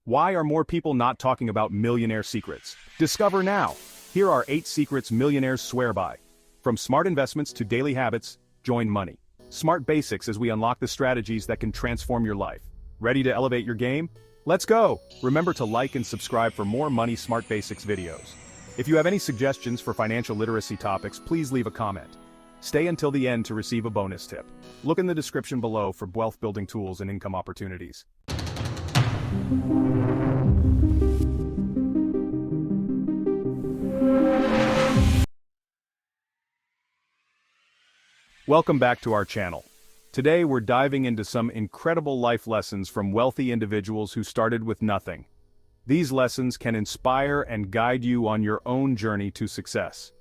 Why are more people not talking about millionaire secrets? Discover now. Here are 8 secrets millionaires swear by. From smart investments to daily habits, join money. Smart basics as we unlock the strategies that can transform your life. Ready to elevate your game? Let's go! Remember to like and subscribe for more Money Smart Basics videos. If you have any suggestions for financial literacy topics, please leave a comment. Stay until the end to receive a bonus tip. Look in the description below for wealth-building tools and income opportunities. Welcome back to our channel. Today we're diving into some incredible life lessons from wealthy individuals who started with nothing. These lessons can inspire and guide you on your own journey to success.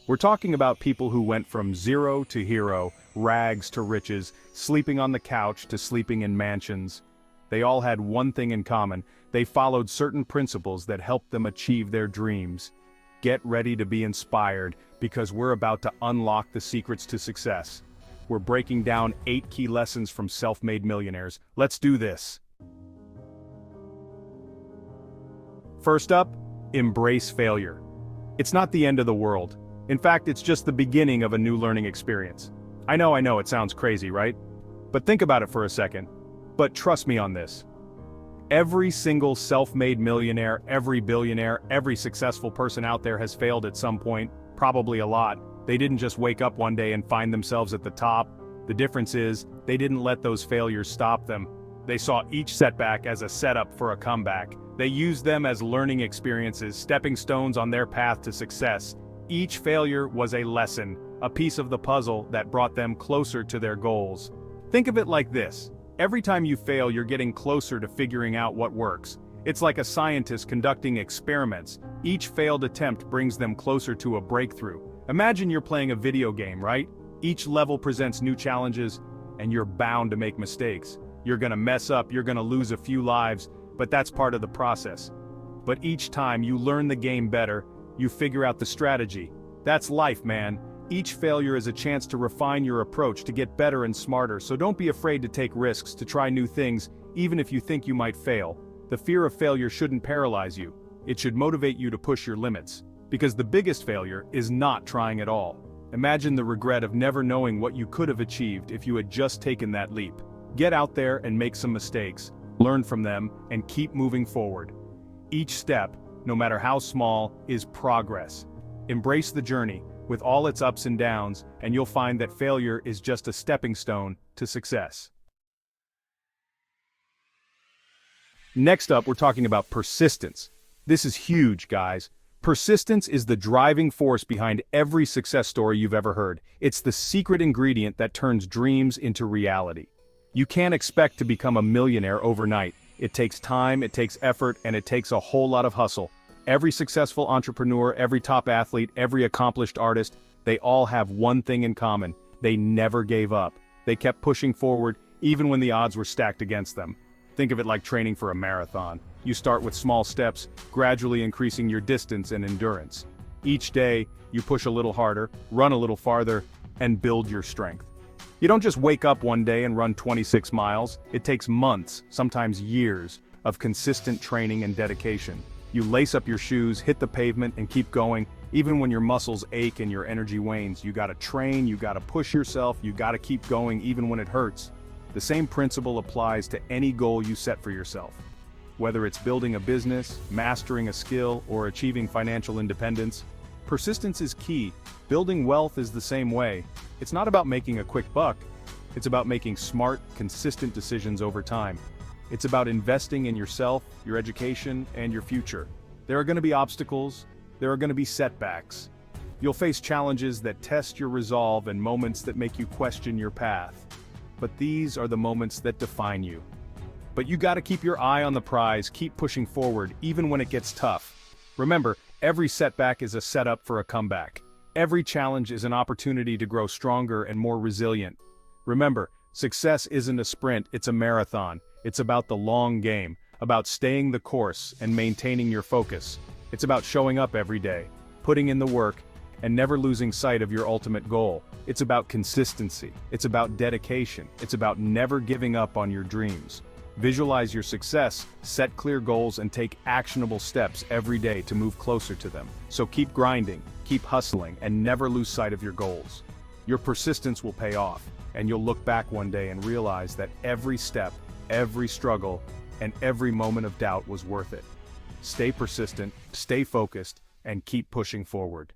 We're talking about people who went from zero to hero, rags to riches, sleeping on the couch to sleeping in mansions. They all had one thing in common: they followed certain principles that helped them achieve their dreams. Get ready to be inspired, because we're about to unlock the secrets to success. We're breaking down 8 key lessons from self-made millionaires. Let's do this. First up, embrace failure. It's not the end of the world. In fact, it's just the beginning of a new learning experience. I know, it sounds crazy, right? But think about it for a second. But trust me on this. Every single self-made millionaire, every billionaire, every successful person out there has failed at some point, probably a lot. They didn't just wake up one day and find themselves at the top. The difference is, they didn't let those failures stop them. They saw each setback as a setup for a comeback. They used them as learning experiences, stepping stones on their path to success. Each failure was a lesson, a piece of the puzzle that brought them closer to their goals. Think of it like this. Every time you fail, you're getting closer to figuring out what works. It's like a scientist conducting experiments. Each failed attempt brings them closer to a breakthrough. Imagine you're playing a video game, right? Each level presents new challenges, and you're bound to make mistakes. You're gonna mess up, you're gonna lose a few lives, but that's part of the process. But each time you learn the game better, you figure out the strategy. That's life, man. Each failure is a chance to refine your approach, to get better and smarter, so don't be afraid to take risks, to try new things, even if you think you might fail. The fear of failure shouldn't paralyze you. It should motivate you to push your limits. Because the biggest failure is not trying at all. Imagine the regret of never knowing what you could have achieved if you had just taken that leap. Get out there and make some mistakes, learn from them, and keep moving forward. Each step, no matter how small, is progress. Embrace the journey, with all its ups and downs, and you'll find that failure is just a stepping stone to success. Next up, we're talking about persistence. This is huge, guys. Persistence is the driving force behind every success story you've ever heard. It's the secret ingredient that turns dreams into reality. You can't expect to become a millionaire overnight. It takes time, it takes effort, and it takes a whole lot of hustle. Every successful entrepreneur, every top athlete, every accomplished artist, they all have one thing in common: they never gave up. They kept pushing forward, even when the odds were stacked against them. Think of it like training for a marathon. You start with small steps, gradually increasing your distance and endurance. Each day, you push a little harder, run a little farther, and build your strength. You don't just wake up one day and run 26 miles. It takes months, sometimes years, of consistent training and dedication. You lace up your shoes, hit the pavement, and keep going. Even when your muscles ache and your energy wanes, you gotta train, you gotta push yourself, you gotta keep going even when it hurts. The same principle applies to any goal you set for yourself. Whether it's building a business, mastering a skill, or achieving financial independence, persistence is key. Building wealth is the same way. It's not about making a quick buck. It's about making smart, consistent decisions over time. It's about investing in yourself, your education, and your future. There are going to be obstacles. There are going to be setbacks. You'll face challenges that test your resolve and moments that make you question your path. But these are the moments that define you. But you got to keep your eye on the prize, keep pushing forward, even when it gets tough. Remember, every setback is a setup for a comeback. Every challenge is an opportunity to grow stronger and more resilient. Remember, success isn't a sprint, it's a marathon. It's about the long game, about staying the course and maintaining your focus. It's about showing up every day, putting in the work, and never losing sight of your ultimate goal. It's about consistency. It's about dedication. It's about never giving up on your dreams. Visualize your success, set clear goals, and take actionable steps every day to move closer to them. So keep grinding, keep hustling, and never lose sight of your goals. Your persistence will pay off, and you'll look back one day and realize that every step, every struggle, and every moment of doubt was worth it. Stay persistent, stay focused, and keep pushing forward.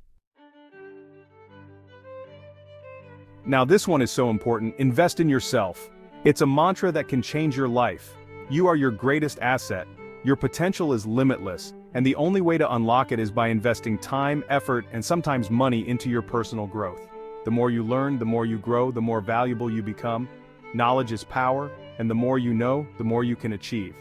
Now this one is so important: invest in yourself. It's a mantra that can change your life. You are your greatest asset. Your potential is limitless, and the only way to unlock it is by investing time, effort, and sometimes money into your personal growth. The more you learn, the more you grow, the more valuable you become. Knowledge is power, and the more you know, the more you can achieve.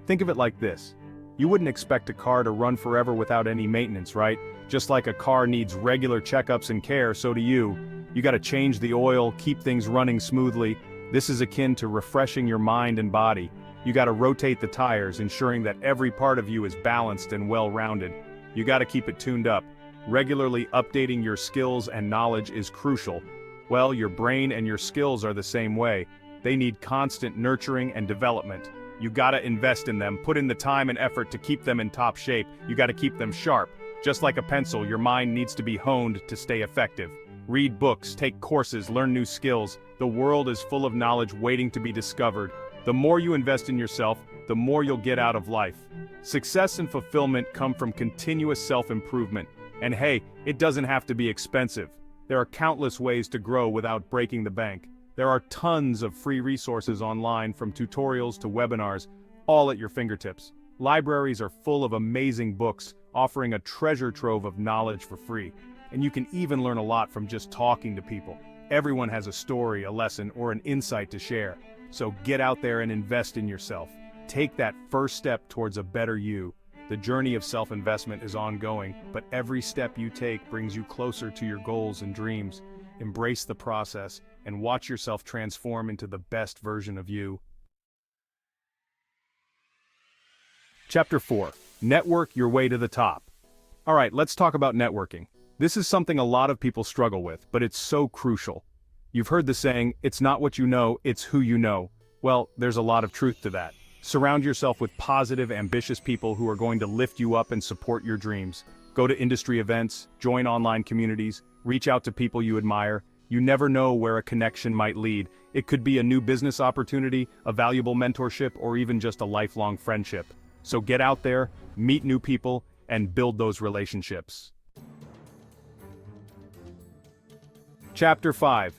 Think of it like this. You wouldn't expect a car to run forever without any maintenance, right? Just like a car needs regular checkups and care, so do you. You gotta change the oil, keep things running smoothly. This is akin to refreshing your mind and body. You gotta rotate the tires, ensuring that every part of you is balanced and well-rounded. You gotta keep it tuned up. Regularly updating your skills and knowledge is crucial. Well, your brain and your skills are the same way. They need constant nurturing and development. You gotta invest in them, put in the time and effort to keep them in top shape. You gotta keep them sharp. Just like a pencil, your mind needs to be honed to stay effective. Read books, take courses, learn new skills. The world is full of knowledge waiting to be discovered. The more you invest in yourself, the more you'll get out of life. Success and fulfillment come from continuous self-improvement. And hey, it doesn't have to be expensive. There are countless ways to grow without breaking the bank. There are tons of free resources online, from tutorials to webinars, all at your fingertips. Libraries are full of amazing books, offering a treasure trove of knowledge for free. And you can even learn a lot from just talking to people. Everyone has a story, a lesson, or an insight to share. So get out there and invest in yourself. Take that first step towards a better you. The journey of self-investment is ongoing, but every step you take brings you closer to your goals and dreams. Embrace the process and watch yourself transform into the best version of you. Chapter 4. Network your way to the top. All right, let's talk about networking. This is something a lot of people struggle with, but it's so crucial. You've heard the saying, it's not what you know, it's who you know. Well, there's a lot of truth to that. Surround yourself with positive, ambitious people who are going to lift you up and support your dreams. Go to industry events, join online communities, reach out to people you admire. You never know where a connection might lead. It could be a new business opportunity, a valuable mentorship, or even just a lifelong friendship. So get out there, meet new people, and build those relationships. Chapter 5.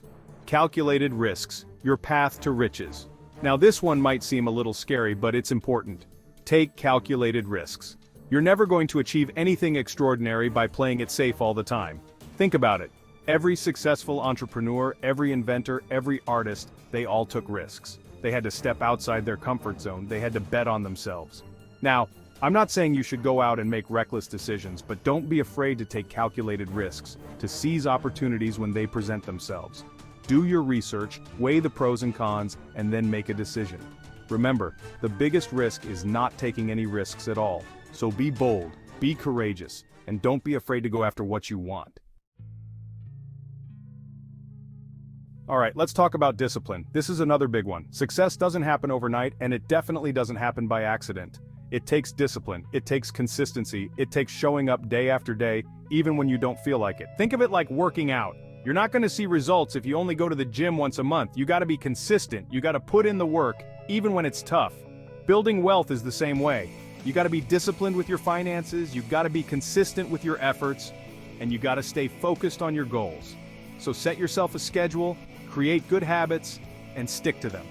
Calculated risks, your path to riches. Now this one might seem a little scary, but it's important. Take calculated risks. You're never going to achieve anything extraordinary by playing it safe all the time. Think about it. Every successful entrepreneur, every inventor, every artist, they all took risks. They had to step outside their comfort zone. They had to bet on themselves. Now, I'm not saying you should go out and make reckless decisions, but don't be afraid to take calculated risks, to seize opportunities when they present themselves. Do your research, weigh the pros and cons, and then make a decision. Remember, the biggest risk is not taking any risks at all. So be bold, be courageous, and don't be afraid to go after what you want. All right, let's talk about discipline. This is another big one. Success doesn't happen overnight, and it definitely doesn't happen by accident. It takes discipline, it takes consistency, it takes showing up day after day, even when you don't feel like it. Think of it like working out. You're not going to see results if you only go to the gym once a month. You got to be consistent, you got to put in the work, even when it's tough. Building wealth is the same way. You got to be disciplined with your finances, you got to be consistent with your efforts, and you got to stay focused on your goals. So set yourself a schedule, create good habits, and stick to them.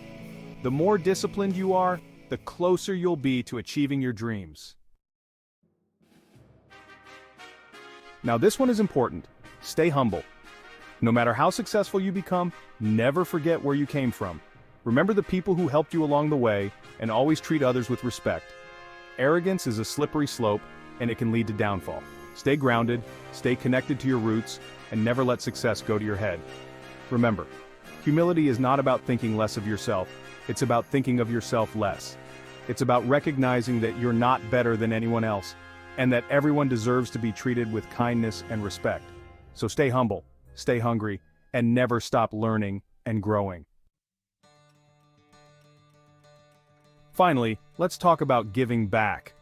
The more disciplined you are, the closer you'll be to achieving your dreams. Now this one is important. Stay humble. No matter how successful you become, never forget where you came from. Remember the people who helped you along the way, and always treat others with respect. Arrogance is a slippery slope, and it can lead to downfall. Stay grounded, stay connected to your roots, and never let success go to your head. Remember, humility is not about thinking less of yourself, it's about thinking of yourself less. It's about recognizing that you're not better than anyone else, and that everyone deserves to be treated with kindness and respect. So stay humble, stay hungry, and never stop learning and growing. Finally, let's talk about giving back.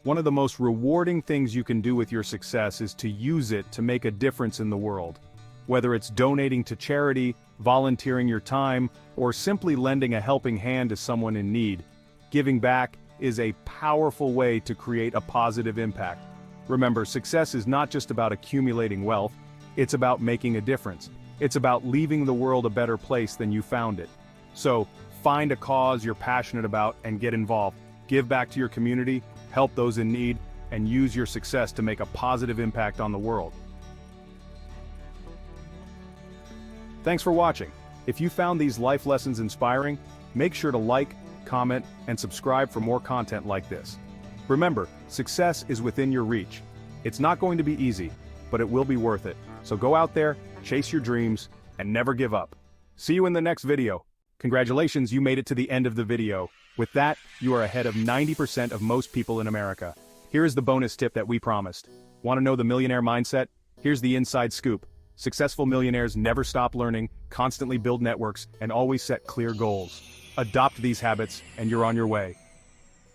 One of the most rewarding things you can do with your success is to use it to make a difference in the world. Whether it's donating to charity, volunteering your time, or simply lending a helping hand to someone in need, giving back is a powerful way to create a positive impact. Remember, success is not just about accumulating wealth, it's about making a difference. It's about leaving the world a better place than you found it. So, find a cause you're passionate about and get involved. Give back to your community, help those in need, and use your success to make a positive impact on the world. Thanks for watching. If you found these life lessons inspiring, make sure to like, comment, and subscribe for more content like this. Remember, success is within your reach. It's not going to be easy, but it will be worth it. So go out there, chase your dreams, and never give up. See you in the next video. Congratulations, you made it to the end of the video. With that, you are ahead of 90% of most people in America. Here is the bonus tip that we promised. Want to know the millionaire mindset? Here's the inside scoop. Successful millionaires never stop learning, constantly build networks, and always set clear goals. Adopt these habits, and you're on your way.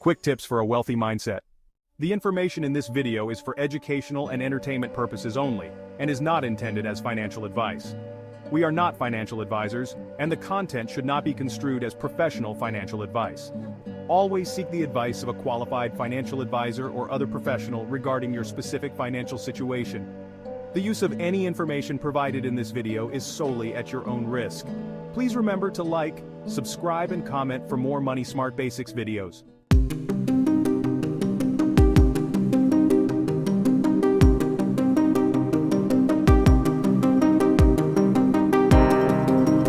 Quick tips for a wealthy mindset. The information in this video is for educational and entertainment purposes only, and is not intended as financial advice. We are not financial advisors, and the content should not be construed as professional financial advice. Always seek the advice of a qualified financial advisor or other professional regarding your specific financial situation. The use of any information provided in this video is solely at your own risk. Please remember to like, subscribe, and comment for more Money Smart Basics videos.